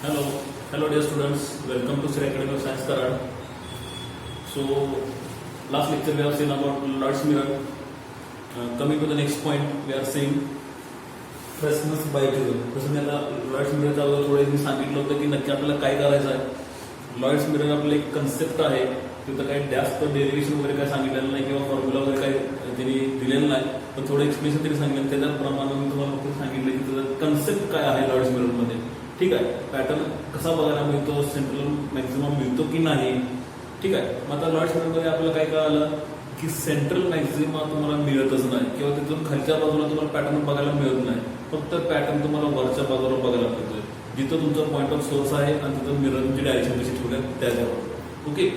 Hello, hello dear students. Welcome to Sri Academy of Science Karad. So, last lecture we have seen about Lloyd's mirror. Coming to the next point, we are seeing Fresnel's bioprism. जसं मी आता Lloyds मिररच्या अगोदर थोडे मी सांगितलं होतं की नक्की आपल्याला काय करायचं आहे. लॉयड्स मिरर आपलं एक कन्सेप्ट आहे. तिथं काही जास्त डेरिव्हेशन वगैरे काय सांगितलेलं नाही किंवा फॉर्म्युला वगैरे काही त्यांनी दिलेलं नाही, पण थोडं एक्सप्लेनेशन तरी सांगितलं. त्याच्याप्रमाणे मी तुम्हाला फक्त सांगितलं की त्याचा कन्सेप्ट काय आहे लॉयड्स मिररमध्ये. ठीक आहे, पॅटर्न कसा बघायला मिळतो, सेंट्रल मॅक्झिमम मिळतो की नाही. ठीक आहे, मग आता लॉयड्स मिररमध्ये आपल्याला काय कळालं की सेंट्रल मॅक्झिमा तुम्हाला मिळतच नाही किंवा तिथून खालच्या बाजूला तुम्हाला पॅटर्न बघायला मिळत नाही. फक्त पॅटर्न तुम्हाला वरच्या बाजूला बघायला मिळतोय, जिथं तुमचा पॉईंट ऑफ सोर्स आहे आणि तिथं मिररची डायरेक्शन कशी ठेवल्या त्याच्यावर. ओके,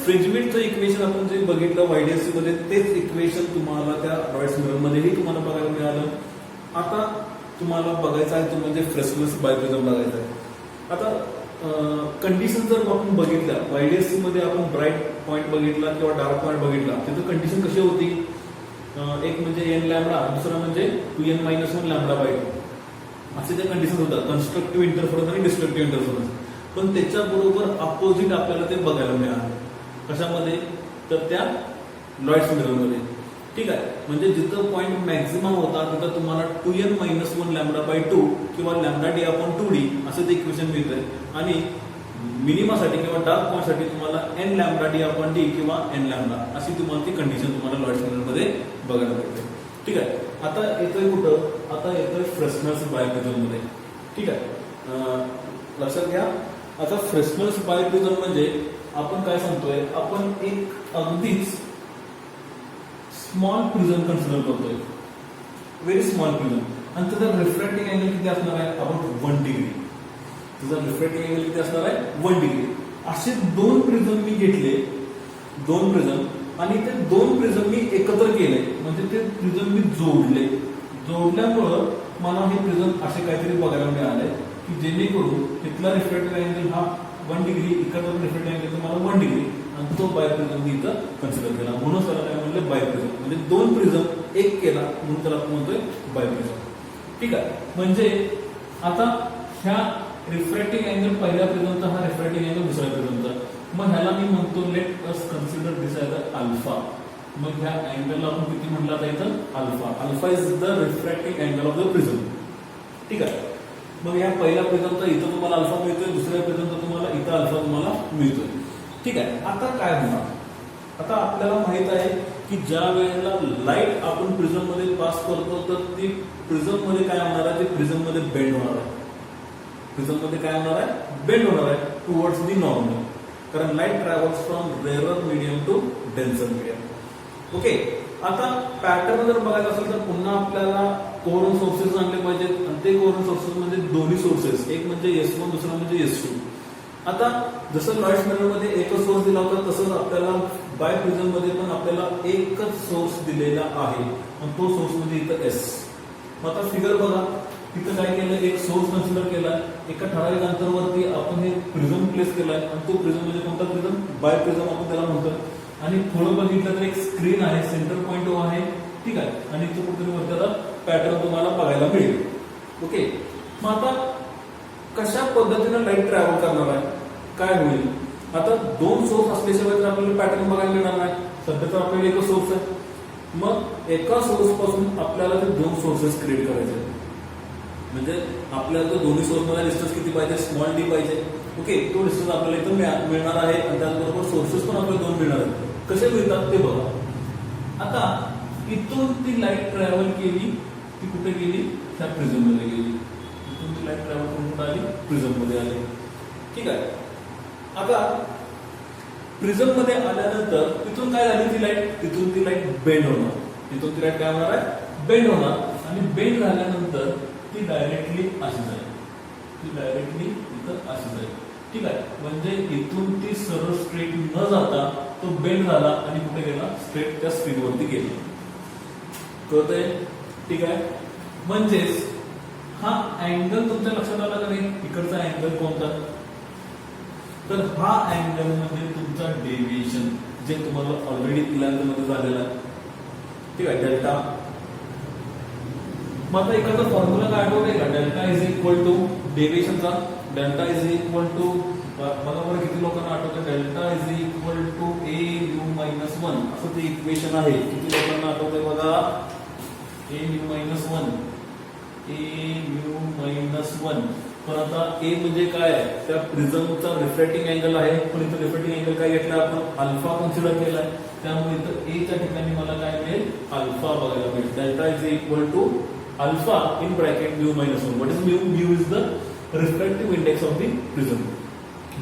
फ्रिंजमेंटचं इक्वेशन आपण जे बघितलं वायडीएससी मध्ये तेच इक्वेशन तुम्हाला त्या लॉयड्स मिररमध्येही तुम्हाला बघायला मिळालं. आता तुम्हाला बघायचं आहे तो म्हणजे फ्रेस्नेल्स बायप्रिझम बघायचा आहे. आता कंडिशन जर आपण बघितल्या वायडीएससी मध्ये आपण ब्राईट पॉईंट बघितला किंवा डार्क पॉईंट बघितला, तिथं कंडिशन कशी होती, एक म्हणजे एन लॅम्बडा, दुसरा म्हणजे 2n-1 लॅम्बडा बाय 2 असे त्या कंडिशन होतात, कन्स्ट्रक्टिव्ह इंटरफरन्स आणि डिस्ट्रक्टिव्ह इंटरफरन्स. पण त्याच्याबरोबर अपोजिट आपल्याला ते बघायला मिळालं. कशामध्ये, तर त्या लॉयड्स मिररमध्ये. ठीक आहे, म्हणजे जिथं पॉईंट मॅक्झिमम होता तिथं तुम्हाला 2n-1 लॅम्बडा बाय 2 किंवा लॅम्बडा डी अपॉन 2d असं ते इक्वेशन मिळतंय. आणि मिनिमासाठी किंवा डार्क पॉईंटसाठी तुम्हाला n lambda D upon D किंवा n लॅम्बडा अशी तुम्हाला ती कंडिशन तुम्हाला लॉयड्स मिररमध्ये बघायला मिळते. ठीक आहे, आता येतोय कुठं, आता येतोय फ्रेस्नेल्स बायप्रिझम मध्ये. ठीक आहे, लक्षात घ्या. आता फ्रेस्नेल्स बायप्रिझम म्हणजे आपण काय सांगतोय, आपण एक अगदीच स्मॉल प्रिझम कन्सिडर करतोय, व्हेरी स्मॉल प्रिझम, आणि त्याचा रिफ्रॅक्टिंग अँगल किती असणार आहे, आपण 1 डिग्री. त्याचा रिफ्रॅक्टिंग अँगल किती असणार आहे, 1 डिग्री. असे दोन प्रिझम मी घेतले, दोन प्रिझम, आणि ते दोन प्रिझम मी एकत्र केले, म्हणजे ते प्रिझम मी जोडल्यामुळं मला हे प्रिझम असे काहीतरी बघायला मिळाले की जेणेकरून तिथला रिफ्रॅक्टिव्ह अँगल हा 1 डिग्री, इकडचा रिफ्रॅक्टिव्ह अँगल मला 1 डिग्री, आणि तो बायप्रिझम मी इथं कन्सिडर केला. म्हणून त्याला काय म्हणलं, बायप्रिझम. म्हणजे दोन प्रिझम एक केला म्हणून त्याला आपण म्हणतोय बायप्रिझम. ठीक आहे, म्हणजे आता ह्या रिफ्रॅक्टिंग अँगल पहिल्या प्रिझमचा, हा रिफ्रॅक्टिंग अँगल दुसऱ्या प्रिझमचा. मग ह्याला मी म्हणतो let us consider this as alpha. मग ह्या अँगलला आपण किती म्हटलं आता इथं, alpha. Alpha is the refracting angle of the prism. ठीक आहे, मग ह्या पहिल्या प्रिझमचा इथं तुम्हाला अल्फा मिळतोय, दुसऱ्या प्रिझमचा तुम्हाला इथं अल्फा तुम्हाला मिळतोय. ठीक आहे, आता काय होणार, आता आपल्याला माहित आहे की ज्या वेळेला लाईट आपण प्रिझम मध्ये पास करतो तर ती प्रिझम मध्ये काय होणार आहे, ते प्रिझम मध्ये बेंड होणार आहे. प्रिझम मध्ये काय होणार आहे, बेंड होणार आहे टुवर्ड्स दी नॉर्मल, कारण light travels from rarer medium to denser medium. Okay, आता पॅटर्न जर बघायचं असेल तर पुन्हा आपल्याला कोरंट सोर्सेस आणले पाहिजेत, आणि ते कोरंट सोर्सेस म्हणजे दोन्ही सोर्सेस, एक म्हणजे S1, दुसरा म्हणजे S2. आता जसं लॉयड्स मिररमध्ये एकच सोर्स दिला होता, तसंच आपल्याला बाय प्रिझम मध्ये पण आपल्याला एकच सोर्स दिलेला आहे, आणि तो सोर्स म्हणजे इथं S. आता फिगर बघा, तिथं काय केलं, एक सोर्स कन्सिडर केलाय, एका ठराविक अंतरावरती आपण हे प्रिझम प्लेस केलाय, आणि तो प्रिझम म्हणजे कोणता प्रिझम, बाय प्रिझम आपण त्याला म्हणतो. आणि थोडं बघितलं तर एक स्क्रीन आहे, सेंटर पॉईंट O आहे. ठीक आहे, आणि तो कुठेतरी वरती आता पॅटर्न तुम्हाला बघायला मिळेल. ओके, मग आता कशा पद्धतीने लाईट ट्रॅव्हल करणार आहे, काय होईल. आता दोन सोर्स असल्याशिवाय तर आपल्याला पॅटर्न बघायला मिळणार नाही. सध्या तर आपल्याला एकच सोर्स आहे, मग एका सोर्स पासून आपल्याला ते दोन सोर्सेस क्रिएट करायचे. म्हणजे आपल्याला दोन्ही सोर्स मध्ये डिस्टन्स किती पाहिजे, स्मॉल डी पाहिजे. ओके, तो डिस्टन्स आपल्याला इथं मिळणार आहे, आणि त्याचबरोबर सोर्सेस पण आपल्याला दोन मिळणार आहेत. कसे मिळतात ते बघा. आता इथून ती लाईट ट्रॅव्हल केली, ती कुठे गेली, त्या प्रिझम मध्ये गेली. इथून ती लाईट ट्रॅव्हल करून कुठे आली, प्रिझम मध्ये आली. ठीक आहे, आता प्रिझम मध्ये आल्यानंतर तिथून काय झाली, ती लाईट बेंड होणार. तिथून ती लाईट काय होणार आहे, बेंड होणार, आणि बेंड झाल्यानंतर ती डायरेक्टली अशी जाईल, ती डायरेक्टली इथं अशी जाईल. ठीक आहे, म्हणजे इथून ती सरळ स्ट्रेट न जाता तो बेंड झाला आणि कुठे गेला, स्ट्रेट त्या स्क्रीनवरती गेला. कळतंय. ठीक आहे, म्हणजेच हा अँगल तुमच्या लक्षात आला का नाही, इकडचा अँगल कोणता, तर हा अँगल म्हणजे तुमचा डेव्हिएशन, जे तुम्हाला ऑलरेडी 11th मध्ये झालेला आहे. ठीक आहे, डेल्टा. मग आता एखादा फॉर्म्युला काय आठवत आहे का, delta is equal equal to डेव्हिएशनचा डेल्टा इज इक्वल टू, बघा बरं किती लोकांना आठवतं, delta is equal to A mu minus one असं ते इक्वेशन आहे. किती लोकांना आठवतंय बघा, A mu minus one, A mu minus one. पण आता ए म्हणजे काय, त्या प्रिझमचा रिफ्रॅक्टिंग अँगल आहे, पण इथं रिफ्रॅक्टिंग अँगल काय घेतला आपण, अल्फा कन्सिडर केलाय. त्यामुळे इथं ए च्या ठिकाणी मला काय मिळेल, अल्फा बघायला मिळेल. Delta is equal to alpha in bracket mu minus one. What is mu, mu is the refractive index of the prism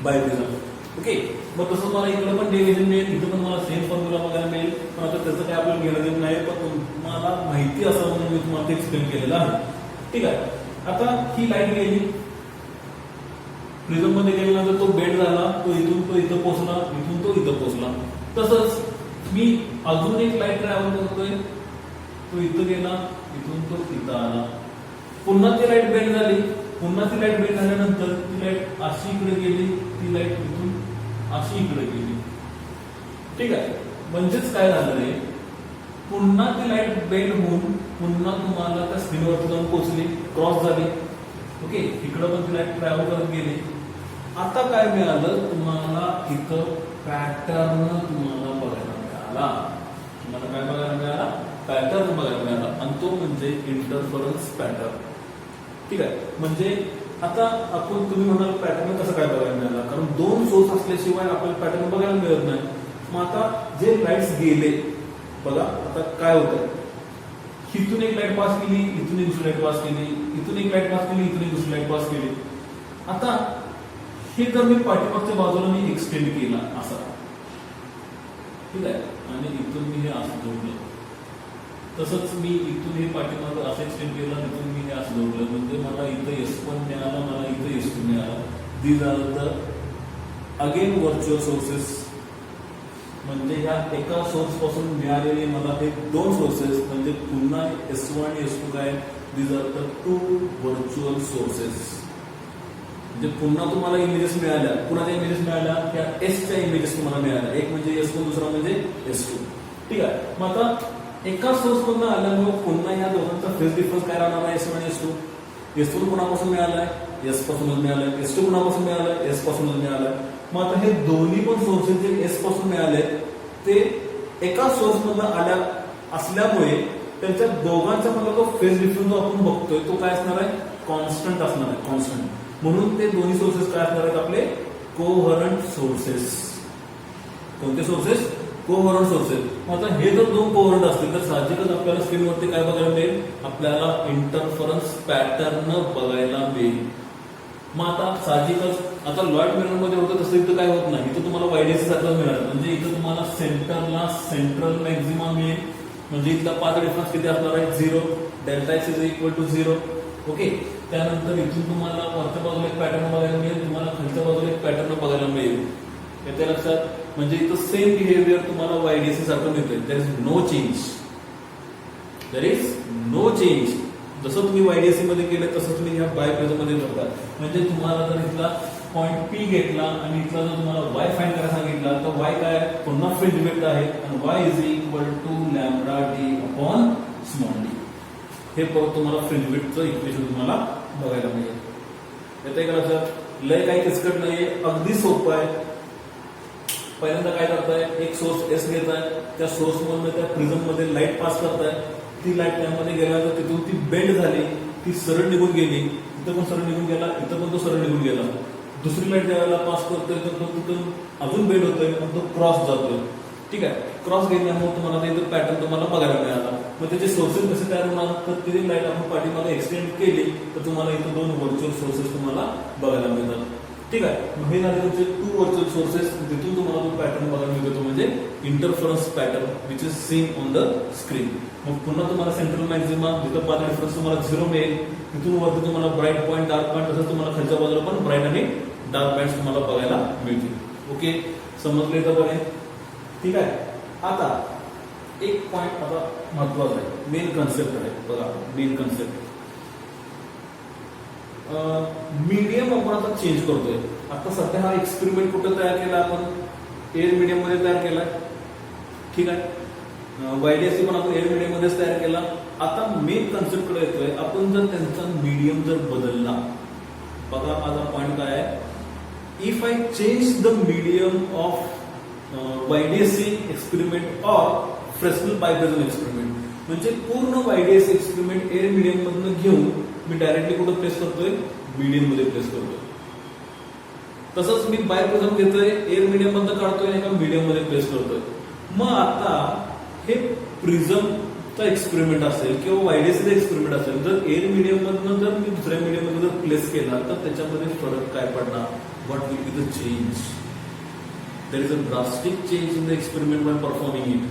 by prism. Okay, मग तसं मला इकडे पण डेव्हिएशन मिळेल, इथं पण मला सेम फॉर्म्युला बघायला मिळेल. पण आता त्याचं काय आपल्याला घेणं देणं नाही, पण तुम्हाला माहिती असावं म्हणून मी तुम्हाला ते एक्सप्लेन केलेलं आहे. ठीक आहे, आता ही लाईट गेली प्रिझम मध्ये, गेल्यानंतर तो बेंड झाला, तो इथं पोहोचला, इथून तो इथं पोहोचला. तसंच मी अजून एक लाईट ट्रॅव्हल करतोय, तो इथं गेला, इथून तो इथं आला, पुन्हा ती लाईट बेंड झाली, पुन्हा ती लाईट बेंड झाल्यानंतर ती लाईट अशी इकडे गेली, ती लाईट इथून अशी इकडे गेली. ठीक आहे, म्हणजेच काय झालं रे, पुन्हा ती लाईट बेंड होऊन पुन्हा तुम्हाला त्या स्क्रीनवरती जाऊन पोहोचली, क्रॉस झाली. ओके, इकडं पण ती लाईट ट्रॅव्हल करत गेली. आता काय मिळालं तुम्हाला, इथं पॅटर्न तुम्हाला बघायला मिळाला. तुम्हाला काय बघायला मिळाला, पॅटर्न बघायला मिळाला, आणि तो म्हणजे इंटरफरन्स पॅटर्न. ठीक आहे, म्हणजे आता आपण, तुम्ही म्हणाल पॅटर्न कसं काय बघायला मिळाला, कारण दोन सोर्स असल्याशिवाय आपल्याला पॅटर्न बघायला मिळत नाही. मग आता जे लाईट्स गेले बघा, आता काय होतं, इथून एक लाईट पास केली, इथून एक दुसरी लाईट पास केली, इथून एक लाईट पास केली, इथून एक दुसरी लाईट पास केली. आता हे जर मी पाठीमागच्या बाजूला मी एक्सटेंड केला असा, ठीक आहे, आणि इथून मी हे असं जोडलं, तसंच मी इथून हे पाठीमागं असं एक्सटेंड केलं, इथून मी हे असं जोडलं, म्हणजे मला इथं S1 मिळाला, मला इथं S2 मिळाला. These are the again virtual sources. म्हणजे ह्या एका सोर्स पासून मिळालेले मला हे दोन सोर्सेस, म्हणजे पुन्हा S1 आणि S2 काय, these are the two virtual sources. म्हणजे पुन्हा तुम्हाला इमेजेस मिळाल्या, पुन्हा इमेजेस मिळाल्या, त्या एसच्या इमेजेस तुम्हाला मिळाल्या, एक म्हणजे S1, दुसरा म्हणजे S2. ठीक आहे, मग आता एका सोर्स मधून आल्यामुळे पुन्हा या दोघांचा फेज डिफरन्स काय राहणार आहे, S1 आणि S2. S1 कुणापासून मिळालाय, S पासूनच मिळालाय. S2 कुणापासून मिळालाय, S पासूनच मिळालाय. मग आता हे दोन्ही पण सोर्सेस जे S पासून मिळाले ते एका सोर्स मधून आल्या असल्यामुळे त्यांच्या दोघांचा मला तो फेज डिफरन्स जो आपण बघतोय तो काय असणार आहे, कॉन्स्टंट असणार आहे, कॉन्स्टंट. म्हणून ते दोन्ही सोर्सेस काय असणार आहेत आपले, कोव्हरंट सोर्सेस. कोणते सोर्सेस, कोव्हरंट सोर्सेस. आता हे जर दोन कोव्हरंट असतील तर साहजिकच आपल्याला स्क्रीनवरती काय बघायला मिळेल, आपल्याला इंटरफरन्स पॅटर्न बघायला मिळेल. मग आता साहजिकच आता लॉइड मिरर मध्ये होतं तसं इथं काय होत नाही, इथं तुम्हाला वायडीसी सारखं मिळालं, म्हणजे इथं तुम्हाला सेंटरला सेंट्रल मॅक्झिमम मिळेल. म्हणजे इथला पाथ डिफरन्स किती असणार आहे, 0. Delta X is equal to 0. Okay, त्यानंतर इथून तुम्हाला वरच्या बाजूला एक पॅटर्न बघायला मिळेल, तुम्हाला खालच्या बाजूला एक पॅटर्न बघायला मिळेल. येते लक्षात, म्हणजे इथं सेम बिहेवियर तुम्हाला वायडीसी सारखं मिळतंय. There is no change, there is no change. जसं तुम्ही वायडीसी मध्ये केलं तसं तुम्ही ह्या बाय प्रिझम मध्ये करता. म्हणजे तुम्हाला जर इथला पॉईंट P घेतला आणि इथला जर तुम्हाला Y फाइंड करायला सांगितला तर Y काय, पुन्हा फ्रिंज विड्थ आहे, आणि Y is equal to lambda D upon small d. हे परत तुम्हाला फ्रिंज विड्थचं इक्वेशन तुम्हाला बघायला मिळेल. येते का लक्षात, लय काही किचकट नाहीये, अगदी सोपं आहे. पहिल्यांदा काय करताय, एक सोर्स S घेताय, त्या सोर्स मधून त्या प्रिझम मध्ये लाईट पास करताय. ती लाईट त्यामध्ये गेल्यानंतर तिथून ती बेंड झाली, ती सरळ निघून गेली, इथं पण सरळ निघून गेला, इथं पण तो सरळ निघून गेला. दुसरी लाईट ज्यावेळेला पास करतोय तर तो तिथून अजून बेंड होतोय, पण तो क्रॉस जातोय. ठीक आहे, क्रॉस गेल्यामुळे तुम्हाला ते पॅटर्न तुम्हाला बघायला मिळाला. मग त्याचे सोर्सेस कसे तयार होणार, तर ती लाईट आपण पाठीमागे एक्सटेंड केली तर तुम्हाला इथं दोन व्हर्च्युअल सोर्सेस तुम्हाला बघायला मिळतात. ठीक आहे, मग हे झाले तुमचे टू व्हर्च्युअल सोर्सेस. तिथून तुम्हाला जो पॅटर्न बघायला मिळतो म्हणजे interference pattern which is seen on the screen. मग पुन्हा तुम्हाला सेंट्रल मॅक्झिमा जिथं पाथ डिफरन्स तुम्हाला 0 मिळेल, तिथून वरती तुम्हाला ब्राईट पॉईंट, डार्क पॉईंट, तसंच तुम्हाला खालच्या बाजूला पण ब्राईट आणि डार्क पॉईंट्स तुम्हाला बघायला मिळतील. ओके, समजले तर बरे. ठीक आहे, आता एक पॉईंट आता महत्वाचा आहे, मेन कन्सेप्ट आहे बघा, मेन कन्सेप्ट. मीडियम आपण आता चेंज करतोय. आता सध्या हा एक्सपेरिमेंट कुठे तयार केला आपण, एअर मीडियम मध्ये तयार केलाय. ठीक आहे, YDSC पण आपण एअर मीडियम मध्येच तयार केला. आता मेन कन्सेप्ट कडे येतोय. आपण जर त्यांचा मीडियम जर बदलला, बघा माझा पॉइंट काय आहे, if I change the medium of YDSC experiment और फ्रेस्नेल बायप्रिझम एक्सपेरिमेंट, म्हणजे पूर्ण YDSC एक्सपेरिमेंट एअर मीडियम मधून घेऊन मी डायरेक्टली कुठं प्लेस करतोय, मीडियम मध्ये प्लेस करतोय. तसंच मी बायप्रिझम घेतोय, एअर मीडियम मधून काढतोय आणि एका मीडियम मध्ये प्लेस करतोय. मग आता हे प्रिझमचा एक्सपेरिमेंट असेल किंवा YDSCचा एक्सपेरिमेंट असेल, जर एअर मीडियम मधून जर मी दुसऱ्या मीडियम मध्ये जर प्लेस केला तर त्याच्यामध्ये फरक काय पडणार, what will be the change. There is a drastic change in the experiment by performing it.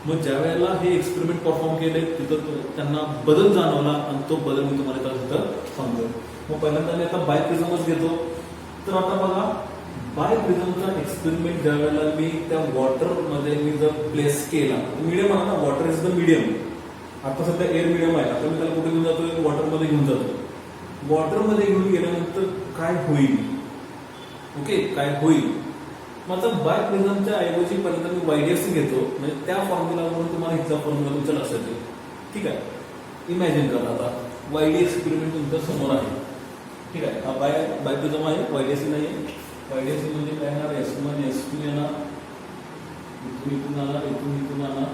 मग ज्या वेळेला हे एक्सपेरिमेंट परफॉर्म केले तिथं त्यांना बदल जाणवला आणि तो बदल मी तुम्हाला तिथं सांगतो. मग पहिल्यांदा मी आता बायप्रिझमच घेतो. तर आता बघा, बायप्रिझमचा एक्सपेरिमेंट ज्या वेळेला मी त्या वॉटर मध्ये मी जर प्लेस केला, मीडियम आहे ना, वॉटर इज द मीडियम. आता सध्या एअर मीडियम आहे, आता मी त्याला कुठे घेऊन जातोय, वॉटर मध्ये घेऊन जातो. वॉटर मध्ये घेऊन गेल्यानंतर काय होईल, ओके, काय होईल. मग आता बायप्रिझमच्या ऐवजी पहिल्यांदा मी YDSC घेतो, म्हणजे त्या फॉर्म्युलावरून तुम्हाला इथला फॉर्म्युला तुमच्या लक्षात येईल. ठीक आहे, इमॅजिन करा आता YD एक्सपेरिमेंट तुमच्या समोर आहे. ठीक आहे, हा बायप्रिझम आहे, YDSC नाही आहे. YDSC म्हणजे काय येणार, S1 S2 येणार, इथून आला, इथून आला,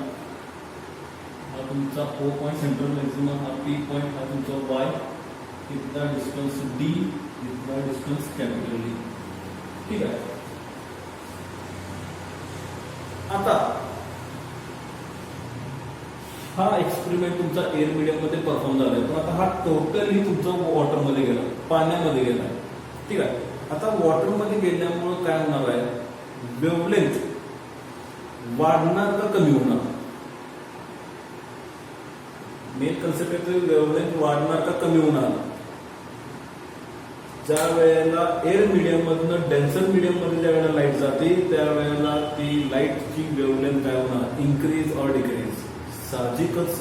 हा तुमचा O पॉईंट सेंट्रल मॅक्सिमम, हा P पॉईंट, हा तुमचा Y, इथला डिस्टन्स D, इथला डिस्टन्स कॅपिटल D. ठीक आहे. आता हा एक्सपेरिमेंट तुमचा एअर मीडियम मध्ये परफॉर्म झालाय, पण आता हा टोटली तुमचा वॉटर मध्ये गेला, पाण्यामध्ये गेला. ठीक आहे. आता वॉटर मध्ये गेल्यामुळे काय होणार आहे, वेव्हलेंथ वाढणार का कमी होणार. मेन कन्सेप्ट येतोय, वेव्हलेंथ वाढणार का कमी होणार. ज्या वेळेला एअर मीडियम मधून डेन्सर मीडियम मध्ये ज्या वेळेला लाईट जाते त्यावेळेला ती लाईटची वेव्हलेंथ काय होणार, इन्क्रीज और डिक्रीज. साहजिकच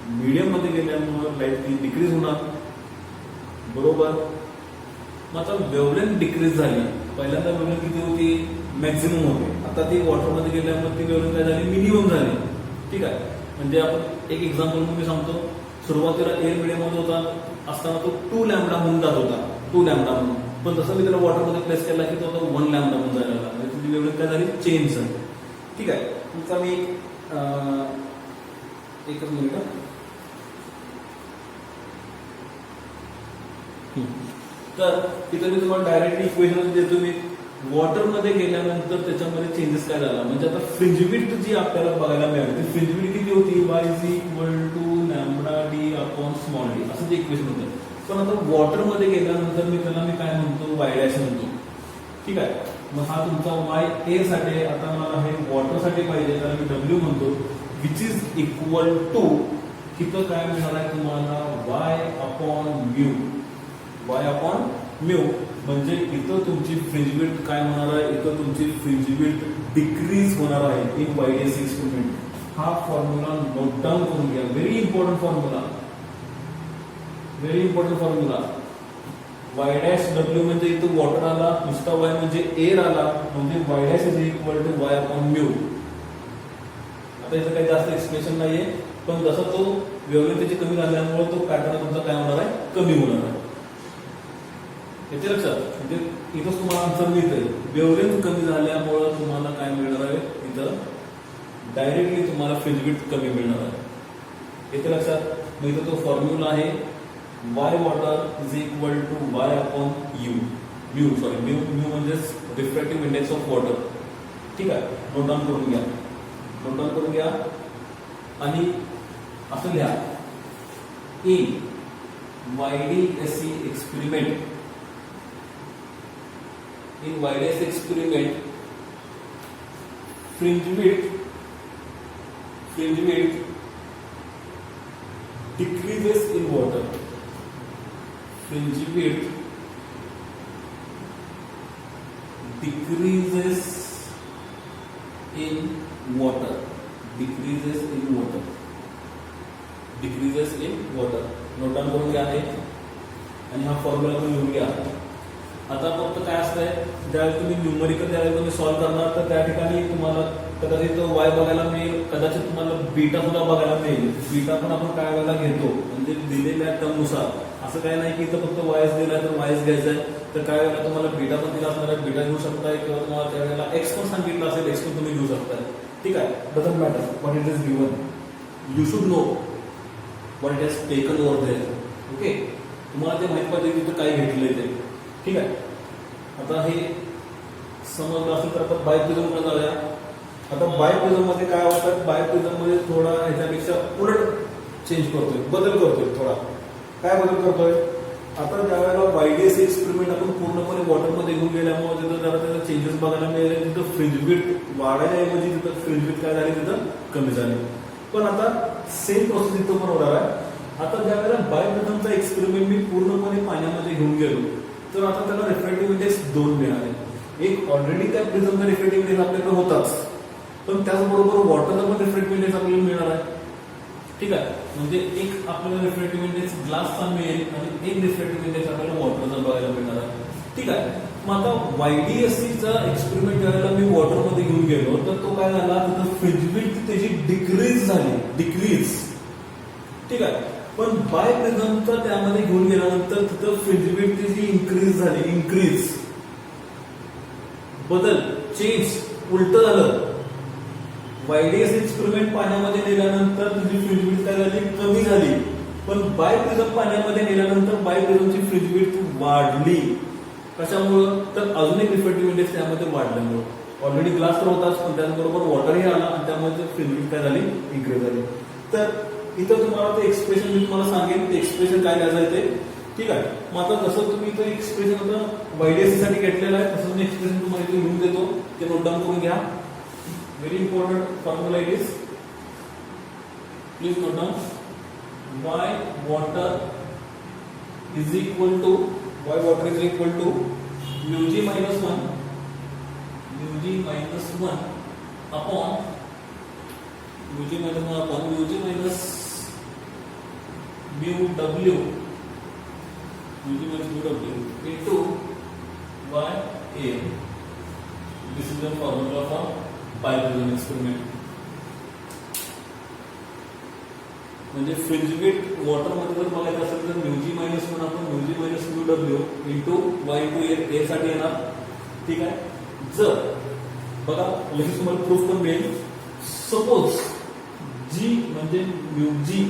मीडियम मध्ये गेल्यामुळे लाईट ती डिक्रीज होणार, बरोबर. मग आता वेव्हलेंथ डिक्रीज झाली, पहिल्यांदा वेव्हलेंथ किती होती, मॅक्झिमम होती. आता ती वॉटर मध्ये गेल्यामुळे ती वेव्हलेंथ काय झाली, मिनिमम झाली. ठीक आहे. म्हणजे आपण एक एक्झाम्पल मी सांगतो, सुरुवातीला एअर मीडियम मध्ये होता असताना तो 2 लॅम्बडा म्हणून जात होता, 2 लॅम्बडा म्हणून. पण जसं मी त्याला वॉटर मध्ये प्लेस केला की तो 1 लॅम्बडा म्हणून जायला लागला, म्हणजे तुझी वेव्हलेंथ काय झाली, चेंज झाली. ठीक आहे. तुमचा मी एकच मिनिट, तर तिथे मी तुम्हाला डायरेक्टली इक्वेशन देतो. मी वॉटर मध्ये गेल्यानंतर त्याच्यामध्ये चेंजेस काय झाला, म्हणजे आता फ्रिंज विड्थ जी आपल्याला बघायला मिळाली, ती फ्रिंज विड्थ किती होती, y = lambda d upon small d, असं जे इक्वेशन होतं. पण आता वॉटर मध्ये गेल्यानंतर मी काय म्हणतो, y' म्हणतो. ठीक आहे. मग हा तुमचा y a साठी, आता मला हे वॉटर साठी पाहिजे तर मी w म्हणतो, विच इज इक्वल टू, तिथं काय मिळणार आहे तुम्हाला, y अपॉन म्यू. म्हणजे इथं तुमची फ्रिंज विड्थ काय होणार आहे, इथं तुमची फ्रिंज विड्थ डिक्रीज होणार आहे इन YDSC एक्सपेरिमेंट. हा फॉर्म्युला नोट डाऊन करून घ्या, very important formula, very important formula. y' म्हणजे इथं वॉटर आला, नुसता y म्हणजे एअर आला, म्हणजे y' y अपॉन म्यू. आता याचं काही जास्त एक्सप्रेशन नाहीये, पण जसं तो वेव्हलेंथ त्याची कमी झाल्यामुळे तो पॅटर्न तुमचा काय होणार आहे, कमी होणार आहे. याच्या लक्षात, म्हणजे इथंच तुम्हाला आन्सर मिळतंय, वेव्हलेंथ कमी झाल्यामुळे तुम्हाला काय मिळणार आहे, इथं डायरेक्टली तुम्हाला फ्रिंज विड्थ कमी मिळणार आहे. याच्या लक्षात. मग इथं तो फॉर्म्युला आहे, y water is equal to y upon mu म्हणजे रिफ्रॅक्टिव्ह इंडेक्स ऑफ वॉटर. ठीक आहे. नोट डाऊन करून घ्या आणि असं लिहा, in YDSC experiment, in YDSC experiment, fringe width decreases in water. Fringe width decreases in water. Note down करून घ्या आहे आणि हा फॉर्म्युला तुम्ही लिहून घ्या. आता फक्त काय असतंय, ज्यावेळेस तुम्ही न्यूमरिकल ज्यावेळेस तुम्ही सॉल्व्ह करणार तर त्या ठिकाणी तुम्हाला कदाचित वाय बघायला मिळेल, कदाचित तुम्हाला बीटा सुद्धा बघायला मिळेल. बीटा पण आपण काय वेळेला घेतो म्हणजे दिलेल्या टर्मनुसार. असं काय नाही की इथं फक्त वायस दिलाय तर वायस घ्यायचा आहे, तर काय वेळेला तुम्हाला बीटा पण दिला असणार आहे, बीटा घेऊ शकताय, किंवा तुम्हाला त्यावेळेला एक्स पण सांगितलं असेल, एक्स पण तुम्ही घेऊ शकताय. ठीक आहे, doesn't matter what it is given, you should know what it has taken over there. Okay, तुम्हाला ते माहित पाहिजे की काय घेतलंय ते. ठीक आहे, आता हे समजलं असेल तर आपण बायप्रिझमकडे जाऊया. आता बायप्रिझम मध्ये काय होतं, बायप्रिझम मध्ये थोडा ह्याच्यापेक्षा उलट चेंज करतोय, बदल करतोय थोडा. काय बदल करतोय, आता ज्या वेळेला वायडीएस एक्सपेरिमेंट आपण पूर्णपणे वॉटरमध्ये घेऊन गेल्यामुळे तिथं जरा त्याचा चेंजेस बघायला मिळाले. तिथं फ्रिंज विड्थ वाढायच्याऐवजी तिथं फ्रिंज विड्थ काय झाली, तिथं कमी झाली. पण आता सेम प्रोसेस इथं पण होणार आहे. आता ज्या वेळेला बायप्रिझमचा एक्सपेरिमेंट मी पूर्णपणे पाण्यामध्ये घेऊन गेलो, तर आता त्याला रिफ्रॅक्टिव्ह इंडेक्स 2 मिळाले. एक ऑलरेडी त्या प्रिझमचा रिफ्रॅक्टिव्ह इंडेक्स आपल्याकडे होताच, पण त्याचबरोबर वॉटरचा पण रिफ्रॅक्टिव्ह इंडेक्स आपल्याला मिळणार आहे. ठीक आहे, म्हणजे एक आपल्याला रिफ्रॅक्टिव्ह इंडेक्स ग्लासचा मिळेल आणि एक रिफ्रॅक्टिव्ह इंडेक्स आपल्याला वॉटरचा बघायला मिळणार आहे. ठीक आहे, मग आता वायडीएससीचा एक्सपेरिमेंट ज्यावेळेला मी वॉटरमध्ये घेऊन गेलो, तर तो काय झाला, तिथं फ्रिंज विड्थ त्याची डिक्रीज झाली, डिक्रीज. ठीक आहे, पण बाय प्रिझमचा त्यामध्ये घेऊन गेल्यानंतर तिथं फ्रिंज विड्थ त्याची इन्क्रीज झाली, इन्क्रीज, बदल, चेंज, उलट झालं. वायडीएस एक्सपेरिमेंट पाण्यामध्ये नेल्यानंतर तुझी फ्रिंज विड्थ काय झाली, कमी झाली. पण बाय प्रिझम पाण्यामध्ये नेल्यानंतर बाय प्रिझमची फ्रिंज विड्थ वाढली. कशामुळं, तर अजून एक रिफ्रॅक्टिव्ह इंडेक्स त्यामध्ये वाढल्यामुळं. ऑलरेडी ग्लास तर होताच, पण त्याचबरोबर वॉटरही आला आणि त्यामुळे फ्रिंज विड्थ काय झाली, इन्क्रीज झाली. तर इथं तुम्हाला ते एक्सप्रेशन मी तुम्हाला सांगेन, ते एक्सप्रेशन काय द्यायचं ते. ठीक आहे, मग आता जसं तुम्ही इथं एक्सप्रेशन आता वायडीएससी साठी घेतलेलं आहे, तसं मी एक्सप्रेशन तुम्हाला इथे लिहून देतो, ते नोट डाऊन करून घ्या. Very important formula it is. Please note down. Y water is equal to mu g minus 1 upon mu g minus mu w into y a. This is the formula for biprism experiment. म्हणजे fringe width वॉटरमध्ये जर बघायचं असेल तर mu g minus 1 आपण mu g minus mu W into Y into A साठी येणार. ठीक आहे, जर बघा लगेच तुम्हाला प्रूफ पण मिळेल. सपोज जी म्हणजे म्यूजी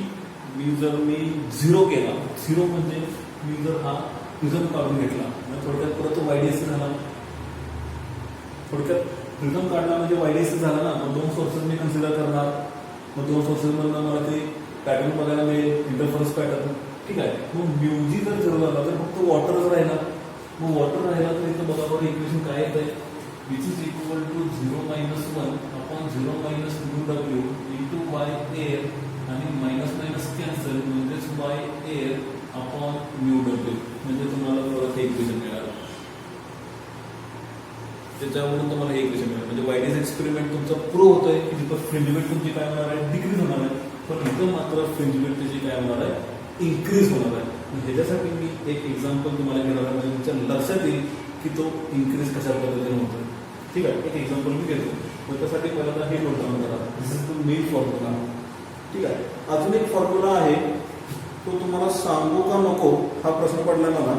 जर मी 0 केला, 0 म्हणजे मी जर हा प्रिझम काढून घेतला, थोडक्यात परत तो वायडीएससी झाला. थोडक्यात प्रिझम काढला म्हणजे वायडीएससी झाला ना. मग 2 सोर्सेस मी कन्सिडर करणार, मग 2 सोर्सेस मधून मला ते पॅटर्न बघायला मिळेल, इंटरफरन्स पॅटर्न. ठीक आहे, मग म्यूजी जर 0 झाला तर फक्त वॉटरच राहिला. मग वॉटर राहिला तर इथं बघा बरं इक्वेशन काय येत आहे, which is equal to 0 minus 1 upon 0 minus mu W into Y air आणि मायनस मायनस कॅन्सल म्हणजेच Y air upon mu W. म्हणजे तुम्हाला परत हे इक्वेशन मिळालं, त्याच्यावरून तुम्हाला हे इक्वेशन मिळालं. म्हणजे वायडीएस एक्सपेरिमेंट तुमचा प्रूव्ह होतोय की तिथं फ्रिंज विड्थ तुमची काय होणार आहे, डिक्रीज होणार आहे. पण इथं मात्र फ्रिंज विड्थ त्याची काय होणार आहे, इन्क्रीज होणार आहे. ह्याच्यासाठी मी एक एक्झाम्पल तुम्हाला घेणार आहे, म्हणजे तुमच्या लक्षात येईल की तो इन्क्रीज कशा पद्धतीने होतो. ठीक आहे, एक एक्झाम्पल मी घेतो. मग त्यासाठी पहिल्यांदा हे नोट डाऊन करा, दिस इज द मेन फॉर्म्युला. ठीक आहे, अजून एक फॉर्म्युला आहे, तो तुम्हाला सांगू का नको हा प्रश्न पडला मला.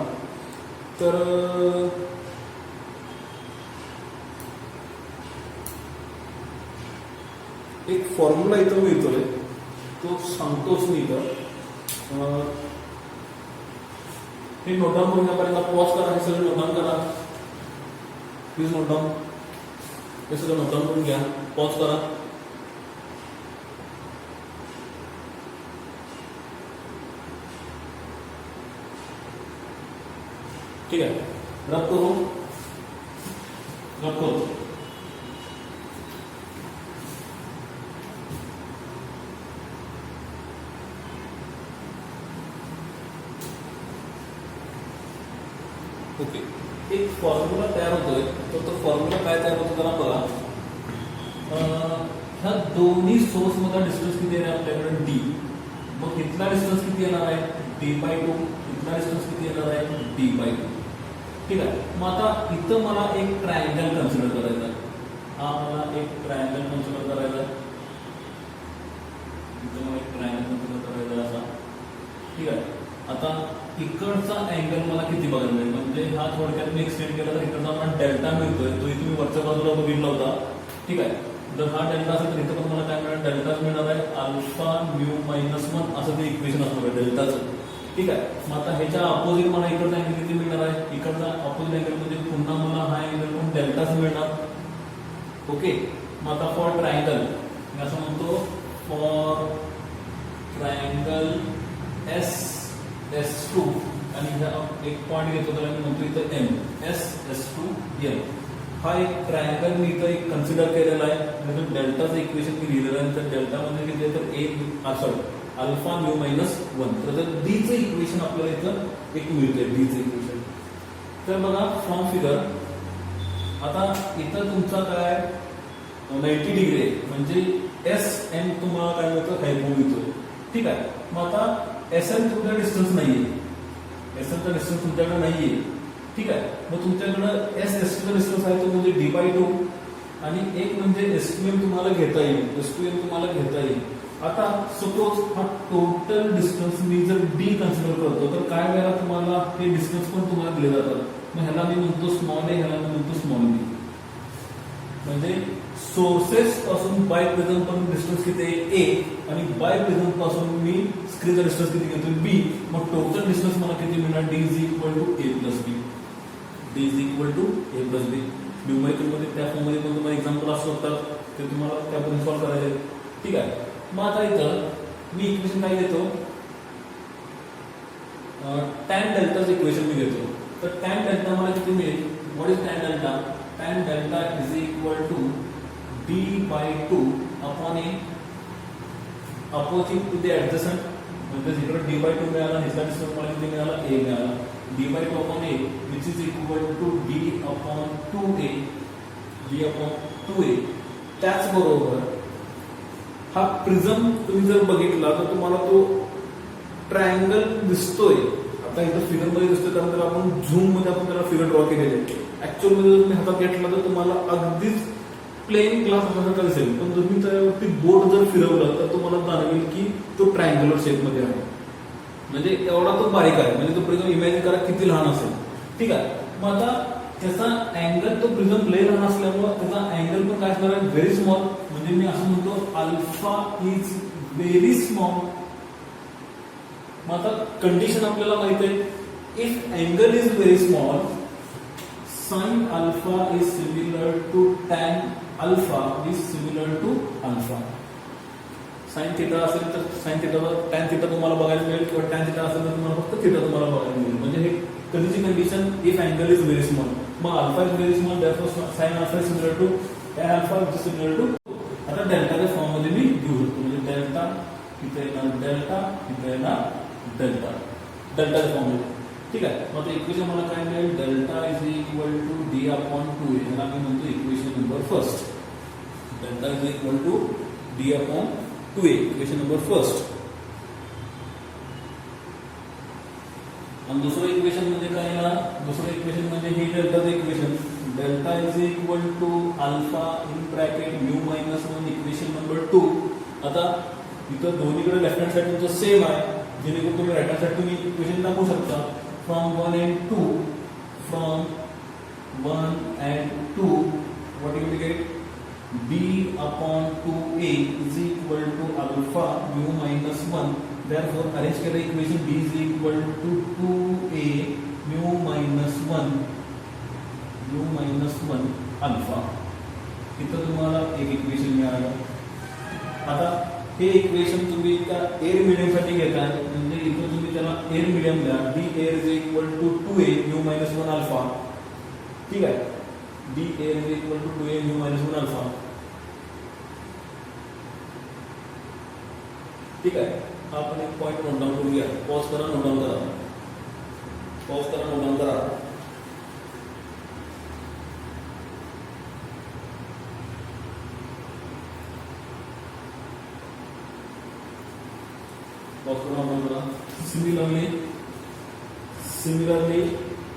तर एक फॉर्म्युला इथं मिळतोय, तो सांगतोच मी इथं. हे नोट डाऊन करून घ्या. पॉज करा, हे सगळं नोट डाऊन करा. प्लीज नोट डाऊन, हे सगळं नोट डाऊन करून घ्या. पॉज करा. ठीक आहे, रब करो. ओके, एक फॉर्म्युला तयार होतोय, तर तो फॉर्म्युला काय तयार होतो जरा बघा. ह्या दोन्ही सोर्स मधला डिस्टन्स किती आहे आपल्याकडे डी. मग इथला डिस्टन्स किती येणार आहे, d/2. इथला डिस्टन्स किती येणार आहे, d/2. ठीक आहे, मग आता इथं मला एक ट्रायंगल कन्सिडर करायचा आहे. हा मला एक ट्रायंगल कन्सिडर करायचा आहे, इथं मला एक ट्रायंगल कन्सिडर करायचा आहे असा. ठीक आहे. आता इकडचा अँगल मला किती बघायला मिळेल, म्हणजे हा थोडक्यात मी एक्सटेंड केला तर इकडचा मला डेल्टा मिळतोय, तो तुम्ही वरच्या बाजूला बघितला होता. ठीक आहे. जर हा डेल्टा असेल तर इथं पण मला काय मिळणार, डेल्टाच मिळणार आहे. अल्फा म्यू मायनस 1 असं ते इक्वेशन असणार आहे डेल्टाचं. ठीक आहे. मग आता ह्याच्या अपोजिट मला इकडचा अँगल किती मिळणार आहे, इकडचा अपोजिट अँगल म्हणजे पुन्हा मला हा अँगल पण डेल्टाच मिळणार. ओके. मग आता फॉर ट्रायंगल मी असं म्हणतो, फॉर ट्रायंगल S2 आणि एक पॉइंट घेतो तर मी म्हणतो इथं M, S2 M. हा एक ट्रायंगल मी इथं एक कन्सिडर केलेला आहे, म्हणजे डेल्टाचं इक्वेशन मी लिहिलेलं आहे. तर डेल्टा मध्ये किती आहे तर सॉरी अल्फा म्यू मायनस 1. तर डीचं इक्वेशन आपल्याला इथं एक मिळतंय, डीचं इक्वेशन. तर बघा फ्रॉम फिगर, आता इथं तुमचा काय 90 डिग्री आहे, म्हणजे SM तुम्हाला काय मिळतं, हायपो मिळतो. ठीक आहे. मग आता SM तुमचा डिस्टन्स नाहीये, SMचा डिस्टन्स तुमच्याकडे नाहीये. ठीक आहे. मग तुमच्याकडे S2 डिस्टन्स आहे तो म्हणजे D/2 आणि एक म्हणजे S2M तुम्हाला घेता येईल, S2M तुम्हाला घेता येईल. आता सपोज हा टोटल डिस्टन्स मी जर D कन्सिडर करतो तर काय वेळेला तुम्हाला हे डिस्टन्स पण तुम्हाला दिले जातात. मग ह्याला मी म्हणतो स्मॉल a, ह्याला मी म्हणतो स्मॉल b. म्हणजे सोर्सेस पासून बाय प्रिझम पण डिस्टन्स किती आहे A आणि बाय प्रिझम पासून मी स्क्रीनचा डिस्टन्स किती घेतो B. मग टोटल डिस्टन्स मला किती मिळणार, D is equal to A plus B. D is equal to A plus B. Numerical मध्ये त्या फॉर्म मध्ये पण तुम्हाला एक्झाम्पल असू शकतात, ते तुम्हाला त्याबद्दल सॉल्व्ह करायचे. ठीक आहे. मग आता इथं मी इक्वेशन काय घेतो, टॅन डेल्टाचं इक्वेशन मी घेतो. तर टॅन डेल्टा मला किती मिळेल, what is tan delta, tan delta is equal to D/2 upon A opposite to the adjacent. म्हणजे इकडे D/2 मिळाला, ह्याचा डिस्टन्स मला किती मिळाला, A मिळाला. D/2 upon A which is equal to D upon 2A, D upon 2A. त्याचबरोबर हा प्रिझम तुम्ही जर बघितला तर तुम्हाला तो ट्रायंगल दिसतोय. आता इथं फिगर मध्ये दिसतोय कारण त्याला आपण झूम मध्ये आपण त्याला फिगर ड्रॉ केलेले. ऍक्च्युअल मध्ये जर तुम्ही हातात घेतला तर तुम्हाला अगदीच प्लेन ग्लास असल्यासारखा दिसेल, पण तुम्ही त्यावरती बोट जर फिरवलं तर तुम्हाला जाणवेल की तो ट्रायंग्युलर शेप मध्ये आहे. म्हणजे एवढा तो बारीक आहे, म्हणजे तो प्रिझम इमॅजिन करा किती लहान असेल. ठीक आहे. मग आता त्याचा अँगल, तो प्रिझम लय लहान असल्यामुळे त्याचा अँगल पण काय असणार आहे, व्हेरी स्मॉल. म्हणजे मी असं म्हणतो अल्फा इज व्हेरी स्मॉल. मग आता कंडिशन आपल्याला माहित आहे, if angle is very small sin alpha is similar to tan alpha is similar to alpha. sin theta असेल तर sin theta tan theta तुम्हाला बघायला मिळेल, किंवा tan theta असेल तर तुम्हाला फक्त theta तुम्हाला बघायला मिळेल. म्हणजे हे कधीची condition, if angle is very small. मग alpha is very small, therefore sin alpha is similar to tan alpha which is similar to. आता डेल्टाच्या फॉर्म मध्ये मी घेऊ शकतो, म्हणजे डेल्टा इथे येणार, डेल्टा इथे येणार, डेल्टा डेल्टाच्या फॉर्म मध्ये. ठीक आहे. मग इक्वेशन मला काय मिळेल, delta is equal to D upon 2A. ह्याला मी म्हणतो equation number first. Delta is equal to D upon 2A, equation number first. आणि दुसरं इक्वेशन म्हणजे काय ना, दुसरं इक्वेशन म्हणजे हे डेल्टाचं equation. Delta is equal to alpha in bracket mu minus 1, equation number 2. आता इथं दोन्हीकडे लेफ्ट हँड साइड तुमचं सेम आहे, जेणेकरून तुम्ही राईट हँड साइड तुम्ही इक्वेशन दाखवू शकता. From 1 and 2, from 1 and 2, what you will get? B upon 2A is equal to alpha mu minus 1. Therefore, arrange the equation B is equal to 2A mu minus 1 alpha. इथं तुम्हाला एक equation मिळालं. आता हे equation तुम्ही त्या air medium साठी घेताय, म्हणजे इथं तुम्ही त्याला एअर मीडियम द्या. D air is equal to 2A mu minus 1 alpha. ठीक आहे. D air is equal to 2A mu minus 1 alpha. ठीक आहे. हा आपण एक पॉइंट नोट डाऊन करूया. पॉज करा, नोट डाऊन करा, पॉज करा, नोट डाऊन करा. सिमिलरली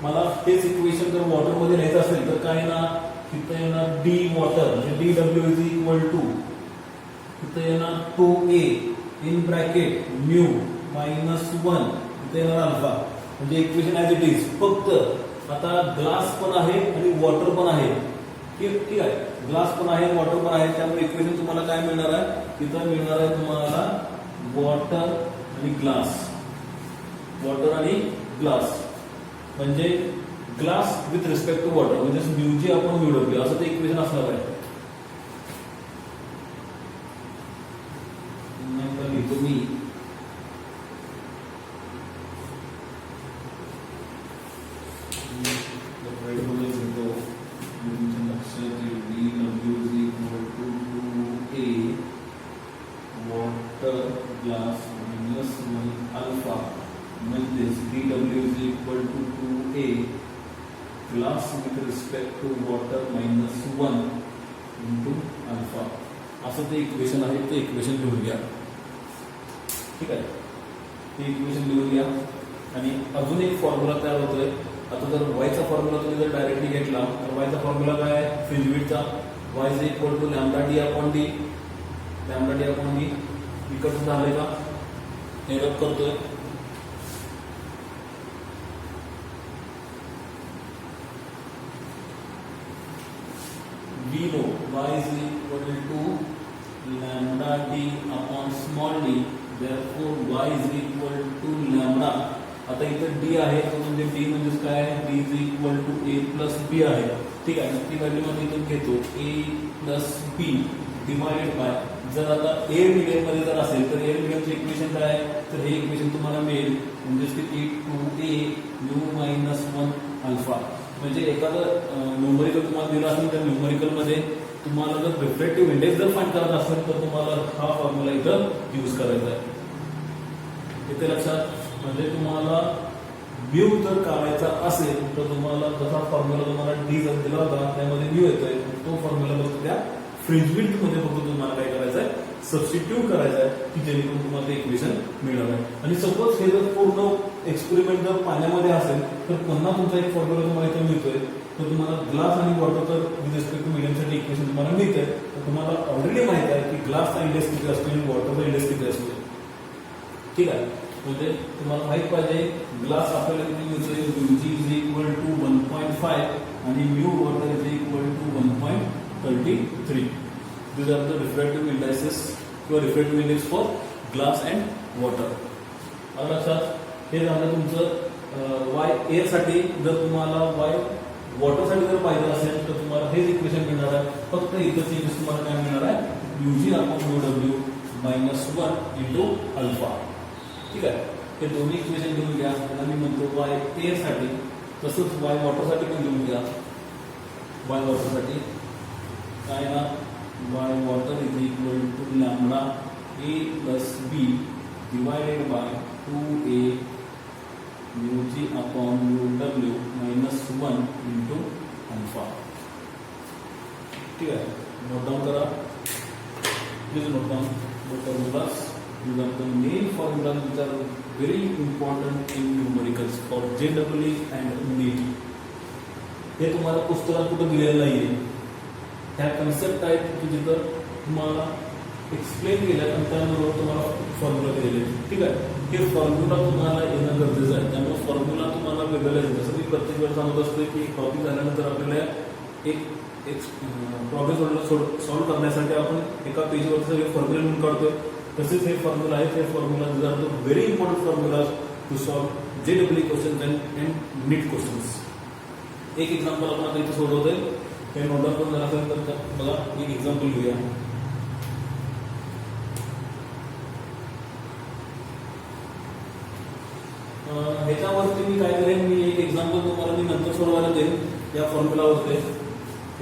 मला तेच इक्वेशन जर वॉटर मध्ये लिहायचं असेल तर काय ना, तिथं येणार डी वॉटर म्हणजे D W is equal to तिथं येणार 2a in bracket mu minus 1 तिथं येणार अल्फा म्हणजे इक्वेशन ऍज इट इज. फक्त आता ग्लास पण आहे आणि वॉटर पण आहे. ठीक आहे, ग्लास पण आहे वॉटर पण आहे त्यामुळे इक्वेशन तुम्हाला काय मिळणार आहे तिथं मिळणार आहे तुम्हाला वॉटर आणि ग्लास. वॉटर आणि ग्लास म्हणजे glass with respect to water म्हणजे म्यू जी आपण म्यू डब्ल्यू असं ते इक्वेशन असणार आहे. लिहितो मी वॉटर ग्लास मायनस 1 अल्फा म्हणजेच dw is equal to 2a glass with respect to water minus 1 into alpha असं ते इक्वेशन आहे. ते इक्वेशन लिहून घ्या. ठीक आहे, ते इक्वेशन लिहून घ्या. आणि अजून एक फॉर्म्युला तयार होतोय. आता जर वायचा फॉर्म्युला तुम्ही जर डायरेक्टली घेतला तर वायचा फॉर्म्युला काय आहे फ्रिंज विड्थचा y is equal to lambda D upon D. Lambda D upon D इकडचं झालंय का हे रब करतोय. we know y is equal to lambda d upon small d therefore y is equal to lambda. आता इथं d आहे तो म्हणजे d म्हणजे काय d is equal to a plus b आहे. ठीक आहे, ती व्हॅल्यू मध्ये इथून घेतो a plus b divided by जर आता a मिडियम मध्ये जर असेल तर a मिडियमचे इक्वेशन काय आहे तर हे इक्वेशन तुम्हाला मिळेल म्हणजे की 2a u minus 1 अल्फा. म्हणजे एखादं न्यूमरिकल तुम्हाला दिलं असेल तर न्यूमरिकल मध्ये तुम्हाला जर रिफ्लेक्टिव्ह इंडेक्स जर फाइंड करायचा असेल तर तुम्हाला हा फॉर्म्युला इथं यूज करायचा आहे. इथे लक्षात म्हणजे तुम्हाला म्यू जर काढायचा असेल तर तुम्हाला जसा फॉर्म्युला तुम्हाला डी जर दिला होता त्यामध्ये म्यू येतोय तो फॉर्म्युला फक्त त्या फ्रिंज विड्थ मध्ये फक्त तुम्हाला काय करायचं आहे सबस्टिट्यूट करायचं आहे की जेणेकरून तुम्हाला ते इक्वेशन मिळणार आहे. आणि सपोज हे जर पूर्ण एक्सपेरिमेंट जर पाण्यामध्ये असेल तर पुन्हा तुमचा एक फॉर्म्युला तुम्हाला इथे मिळतोय. तर तुम्हाला ग्लास आणि वॉटरचं विथ रिस्पेक्ट टू मिडियमसाठी इक्वेशन तुम्हाला मिळतंय. तर तुम्हाला ऑलरेडी माहित आहे की ग्लासचा इंडेक्स किती असतो आणि वॉटरचा इंडेक्स किती असतो. ठीक आहे, म्हणजे तुम्हाला माहित पाहिजे ग्लास आपल्याला किती मिळतोय यूजी इज इक्वल टू 1.5 आणि mu water is equal to 1.33. These are the refractive indices किंवा refractive index for glass and water. आता लक्षात हे झालं तुमचं y एअर साठी. जर तुम्हाला y वॉटर साठी जर पाहिजे असेल तर तुम्हाला हेच इक्वेशन मिळणार आहे. फक्त इथंच इक्वेशन तुम्हाला काय मिळणार आहे UG upon mu W minus 1 into alpha. ठीक आहे, हे दोन्ही इक्वेशन लिहून घ्या. त्यांना मी म्हणतो y एअर साठी तसंच y वॉटर साठी पण लिहून घ्या. y वॉटर साठी काय ना y water is equal to lambda a plus b divided by 2a mu g upon mu w minus 1 into alpha. ठीक है, नोट डाउन करा. Please note down the formulas. These are the main formulas which are very important in numericals for JEE and NEET. हे तुम्हाला पुस्तकात कुठं दिलेलं नाहीये. ह्या कन्सेप्ट आहेत की जिथं तुम्हाला एक्सप्लेन केल्या आणि त्याबरोबर तुम्हाला फॉर्म्युला दिलेले. ठीक आहे, हे फॉर्म्युला तुम्हाला येणं गरजेचं आहे. त्यामुळे फॉर्म्युला तुम्हाला वेगळं येईल. जसं मी प्रत्येक वेळेस सांगत असतो की टॉपिक झाल्यानंतर आपल्याला एक प्रॉब्लेम सॉल्व्ह करण्यासाठी आपण एका पेजवर सगळे फॉर्म्युला लिहून काढतोय. तसेच हे फॉर्म्युला आहेत. हे formula are the very important formula to solve JEE question and NEET questions. एक एक्झाम्पल आपण आता इथे सोडवतोय. हे नोट डाउन करून झालं तर बघा एक एक्झाम्पल घेऊया. ह्याच्यावरती मी काय करेन मी एक एक्झाम्पल तुम्हाला मी नंतर सोडवायला देईन. या फॉर्म्युलावरती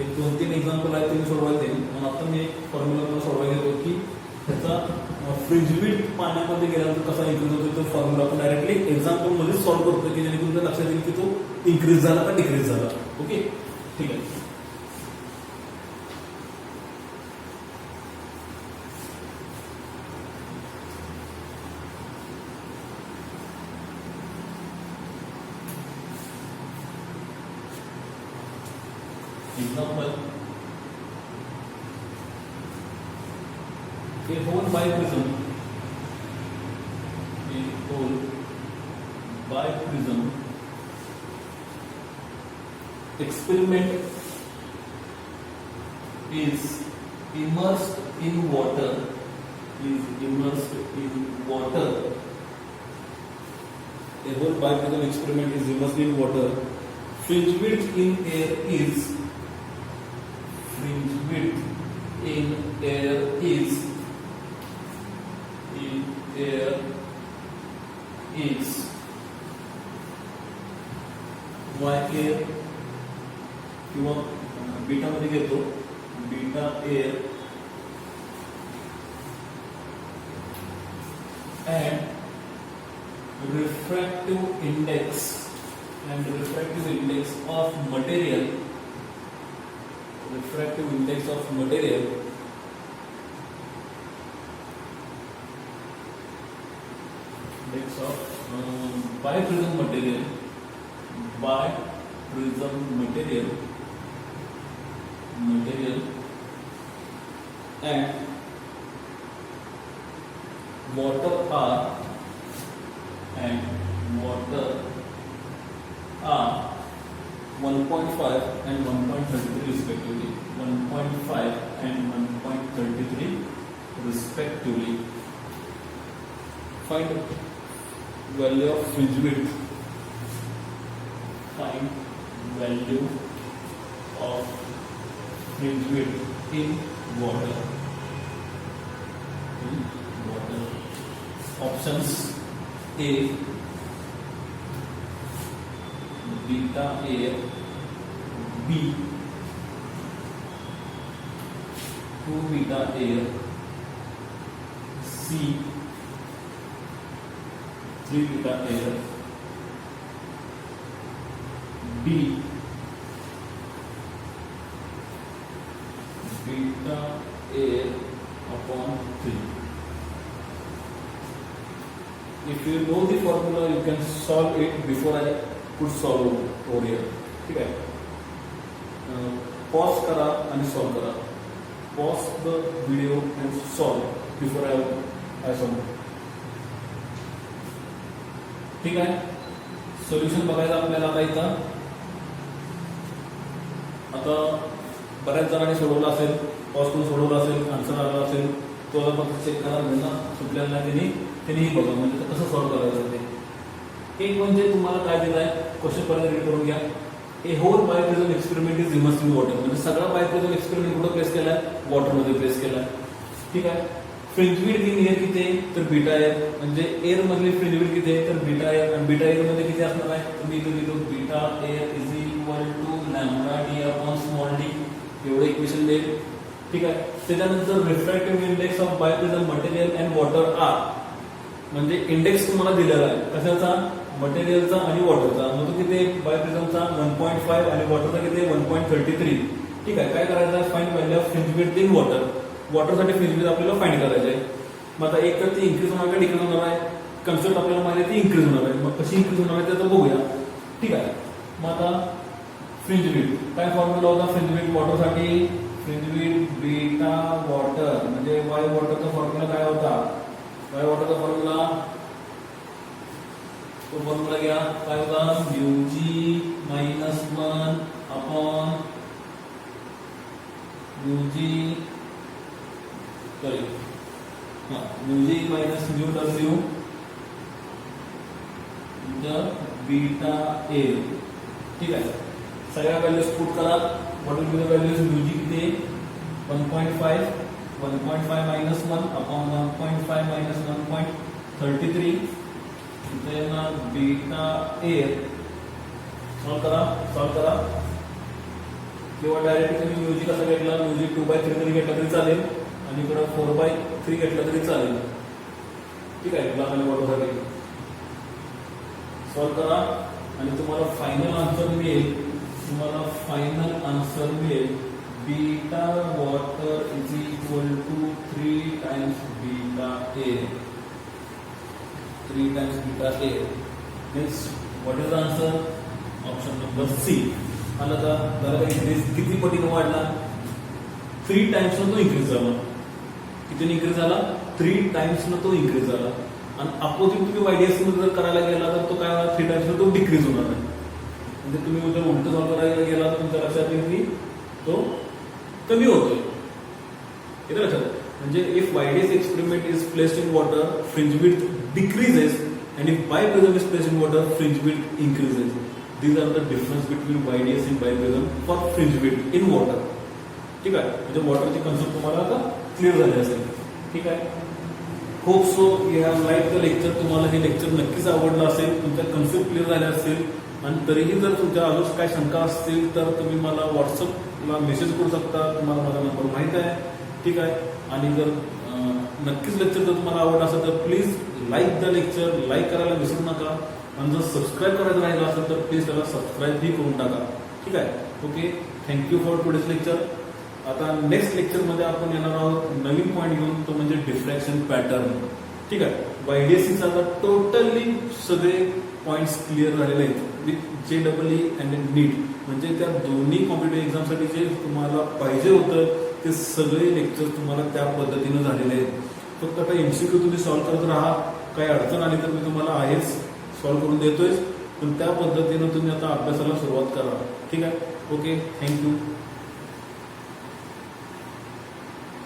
एक 2-3 एक्झाम्पल आहेत ते मी सोडवायला देईन. पण आता मी एक फॉर्म्युला तुम्हाला सोडवायला देतो की त्याचा फ्रिंज विड्थ पाण्यामध्ये गेल्यानंतर कसा इन्क्रीज होतो. तो फॉर्म्युला आपण डायरेक्टली एक्झाम्पल मध्ये सॉल्व्ह करतो की जेणेकरून तुमच्या लक्षात येईल की तो इन्क्रीज झाला का डिक्रीज झाला. ओके, ठीक आहे. Example, a whole biprism, experiment is immersed in water, a whole biprism experiment is immersed in water. Fringe width in air is y air किंवा बीटा मध्ये घेतो beta air and refractive index of material biprism material and water are 1.5 and 1.33 respectively. 1.5 and 1.33 respectively. Find value of fringe width. Find value of fringe width in water. Options: A, beta air, B, 2 beta air, C, 3 beta air, D, beta air upon 3. If you know the formula, you can solve it before I put solve over here. ठीक आहे. Pause करा आणि solve करा. Pause the video and solve before I solve. ठीक आहे. Solution बघायला आपल्याला आता इथं आता बऱ्याच जणांनी सोडवलं असेल, पॉज करून सोडवलं असेल, आन्सर आला असेल, तो फक्त चेक करा ना सुटलेला नाही त्यांनीही बघा म्हणजे कसं सॉल्व्ह करायचं ते. एक म्हणजे तुम्हाला काय दिलं आहे क्वेश्चन परत रीड करून घ्या. A whole biprism experiment is immersed in water, म्हणजे सगळा बायप्रिझम एक्सपेरिमेंट कुठं प्लेस केलाय, वॉटरमध्ये प्लेस केलाय. ठीक आहे. फ्रिंज विड्थ इन एअर किती आहे तर बीटा एअर, म्हणजे एअर मधली फ्रिंज विड्थ किती आहे तर बीटा एअर, आणि बीटा एअर मध्ये किती असणार आहे तुम्ही इथे लिहितो beta air is equal to lambda D upon small D, एवढं इक्वेशन देईल. ठीक आहे. त्याच्यानंतर refractive index of biprism material and water are, म्हणजे इंडेक्स तुम्हाला दिलेला आहे कशाचा, मटेरियलचा आणि वॉटरचा. मग तो किती बायप्रिझमचा 1.5 आणि वॉटरचा किती 1.33. ठीक आहे. काय करायचं आहे, find value of fringe width in water. वॉटरसाठी फ्रिंज विड्थ आपल्याला फाइंड करायचं आहे. मग आता एक तर ती इन्क्रीज होणार का डिक्रीज होणार आहे, कन्सेप्ट आपल्याला माहिती आहे ती इन्क्रीज होणार आहे. मग कशी इन्क्रीज होणार आहे ते बघूया. ठीक आहे. मग आता फ्रिंज विड्थ काय फॉर्म्युला होता फ्रिंज विड्थ वॉटरसाठी, फ्रिंज विड्थ बीटा वॉटर, म्हणजे वाय वॉटरचा फॉर्म्युला काय होता, वाय वॉटरचा फॉर्म्युला तो फॉर्म्युला घ्या काय होता mu g minus 1 upon mu g minus mu W the beta A. ठीक आहे. सगळ्या व्हॅल्यूज पुट करा. What will be the values, mu g किती 1.5 minus 1 upon 1.5 minus 1.33, then beta air. Solve करा किंवा डायरेक्ट तुम्ही म्यूजिक कसं घेतला, म्यूजिक 2/3 तरी घेतला तरी चालेल आणि इकडं 4/3 घेतला तरी चालेल. ठीक आहे. ग्लास आणि वॉटरसाठी सॉल्व करा आणि तुम्हाला फायनल आन्सर मिळेल beta water is equal to 3 times beta air. 3 times beta A. Means what is the answer? Option number C. आला का झाला का इन्क्रीज किती पटीने वाढला 3 टाइम्स तो इन्क्रीज झाला किती इन्क्रीज झाला 3 टाइम्स तो इन्क्रीज झाला आणि अपोजिट तुम्ही वायडीएससी मध्ये जर करायला गेला तर तो काय होणार 3 टाइम्स तो डिक्रीज होणार आहे म्हणजे तुम्ही जर उलट सॉल्व करायला गेला तर तुमच्या लक्षात येईल की तो कमी होतोय येतं लक्षात म्हणजे if YDS experiment is placed in water fringe width decreases and if bipresm is placed in water fringe width increases these are the difference between YDS and bipresm for fringe width in water ठीक आहे म्हणजे वॉटरची concept तुम्हाला आता clear झाली असेल ठीक आहे hope so you have like the lecture तुम्हाला हे लेक्चर नक्कीच आवडलं असेल तुमच्या कन्सेप्ट क्लिअर झाले असतील आणि तरीही जर तुमच्या अजून काय शंका असतील तर तुम्ही मला व्हॉट्सअपला मेसेज करू शकता तुम्हाला माझा नंबर माहित आहे ठीक आहे आणि जर नक्कीच लेक्चर जर तुम्हाला आवडलं असेल तर please like the lecture like करायला विसरू नका आणि जर सबस्क्राईब करायचं राहिलं असेल तर प्लीज त्याला सबस्क्राईब ही करून टाका ठीक आहे okay thank you for today's lecture आता नेक्स्ट लेक्चरमध्ये आपण येणार आहोत नवीन पॉईंट घेऊन तो म्हणजे डिफ्रॅक्शन पॅटर्न ठीक आहे वायडीएससीचा आता टोटली सगळे पॉईंट्स क्लिअर झालेले आहेत विथ JEE अँड नीट म्हणजे त्या दोन्ही कॉम्पिटेटिव्ह एक्झामसाठी जे तुम्हाला पाहिजे होतं ते सगळे लेक्चर तुम्हाला त्या पद्धतीनं झालेले आहेत फक्त आता MCQ तुम्ही सॉल्व्ह करत राहा काही अडचण आली तर मी तुम्हाला आहेच सॉल्व्ह करून देतोय पण त्या पद्धतीनं तुम्ही आता अभ्यासाला सुरुवात करा ठीक आहे ओके थँक्यू